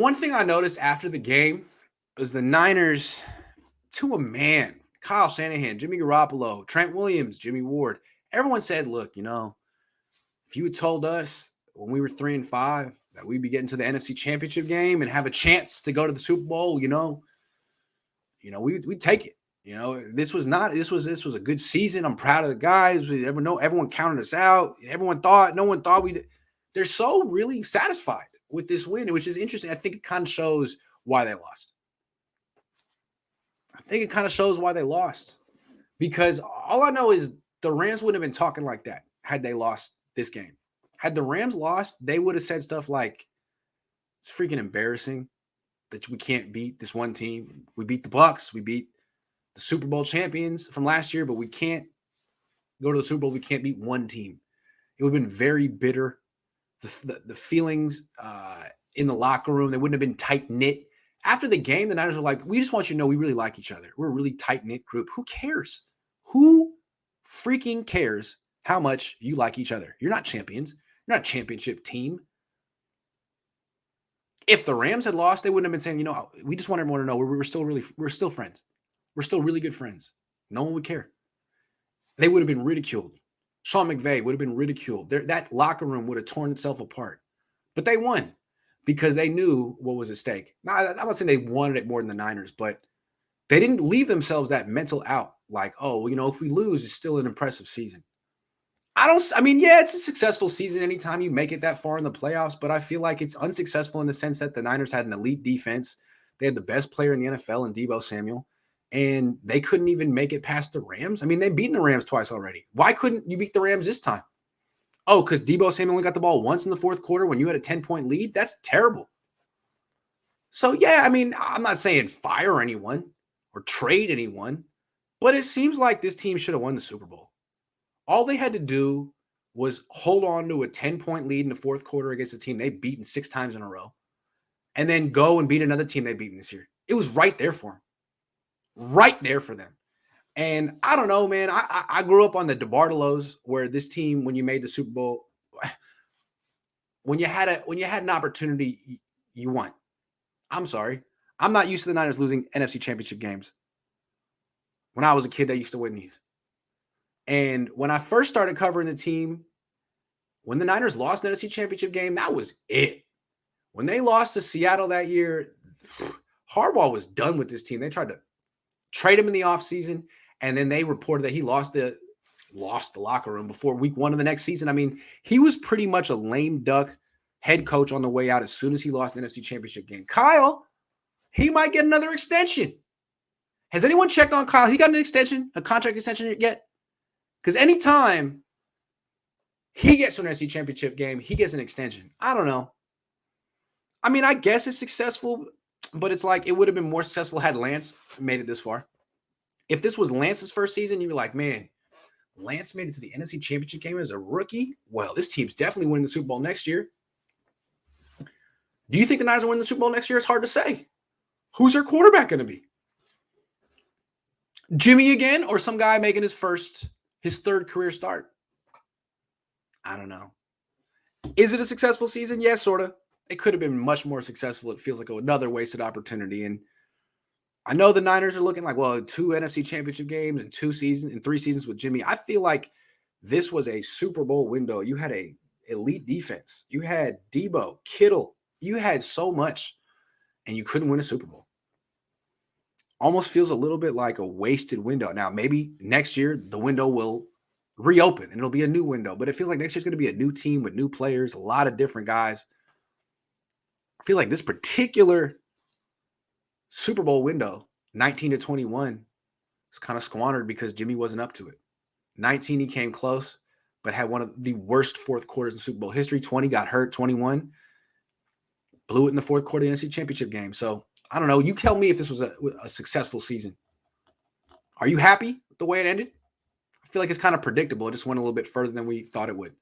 one thing I noticed after the game was the Niners, to a man, Kyle Shanahan, Jimmy Garoppolo, Trent Williams, Jimmy Ward, everyone said, look, if you had told us when we were 3-5 that we'd be getting to the NFC Championship game and have a chance to go to the Super Bowl, we'd take it. This was a good season. I'm proud of the guys. Everyone counted us out. No one thought they're so really satisfied with this win, which is interesting. I think it kind of shows why they lost. Because all I know is the Rams wouldn't have been talking like that had they lost this game. Had the Rams lost, they would have said stuff like, it's freaking embarrassing that we can't beat this one team. We beat the Bucs. We beat the Super Bowl champions from last year, but we can't go to the Super Bowl. We can't beat one team. It would have been very bitter. The feelings in the locker room, they wouldn't have been tight-knit. After the game, the Niners were like, we just want you to know we really like each other. We're a really tight-knit group. Who cares? Who freaking cares how much you like each other? You're not champions. You're not a championship team. If the Rams had lost, they wouldn't have been saying, we just want everyone to know we're still friends. We're still really good friends. No one would care. They would have been ridiculed. Sean McVay would have been ridiculed. That locker room would have torn itself apart. But they won because they knew what was at stake. Now, I'm not saying they wanted it more than the Niners, but they didn't leave themselves that mental out. Like, if we lose, it's still an impressive season. It's a successful season anytime you make it that far in the playoffs, but I feel like it's unsuccessful in the sense that the Niners had an elite defense. They had the best player in the NFL in Deebo Samuel, and they couldn't even make it past the Rams. They've beaten the Rams twice already. Why couldn't you beat the Rams this time? Oh, because Deebo Samuel only got the ball once in the fourth quarter when you had a 10-point lead? That's terrible. So, yeah, I'm not saying fire anyone or trade anyone, but it seems like this team should have won the Super Bowl. All they had to do was hold on to a 10-point lead in the fourth quarter against a team they've beaten 6 times in a row, and then go and beat another team they've beaten this year. It was right there for them. Right there for them. And I don't know, man. I grew up on the DeBartolos, where this team, when you made the Super Bowl, when you had an opportunity, you won. I'm sorry. I'm not used to the Niners losing NFC Championship games. When I was a kid, they used to win these. And when I first started covering the team, when the Niners lost the NFC Championship game, that was it. When they lost to Seattle that year, Harbaugh was done with this team. They tried to trade him in the offseason, and then they reported that he lost the locker room before week 1 of the next season. He was pretty much a lame duck head coach on the way out as soon as he lost the NFC Championship game. Kyle, he might get another extension. Has anyone checked on Kyle? He got an extension, a contract extension yet? Because anytime he gets to an NFC Championship game, he gets an extension. I don't know. I guess it's successful, but it's like it would have been more successful had Lance made it this far. If this was Lance's first season, you'd be like, man, Lance made it to the NFC Championship game as a rookie? Well, this team's definitely winning the Super Bowl next year. Do you think the Niners will win the Super Bowl next year? It's hard to say. Who's their quarterback going to be? Jimmy again, or some guy making his third career start? I don't know. Is it a successful season? Yes, sort of. It could have been much more successful. It feels like another wasted opportunity. And I know the Niners are looking like, 2 NFC Championship games and 3 seasons with Jimmy. I feel like this was a Super Bowl window. You had a elite defense. You had Deebo, Kittle. You had so much, and you couldn't win a Super Bowl. Almost feels a little bit like a wasted window. Now, maybe next year the window will reopen and it'll be a new window, but it feels like next year's going to be a new team with new players, a lot of different guys. I feel like this particular Super Bowl window, 19 to 21, was kind of squandered because Jimmy wasn't up to it. 19, he came close, but had one of the worst fourth quarters in Super Bowl history. 20, got hurt. 21, blew it in the fourth quarter of the NFC Championship game. So, I don't know. You tell me if this was a successful season. Are you happy with the way it ended? I feel like it's kind of predictable. It just went a little bit further than we thought it would.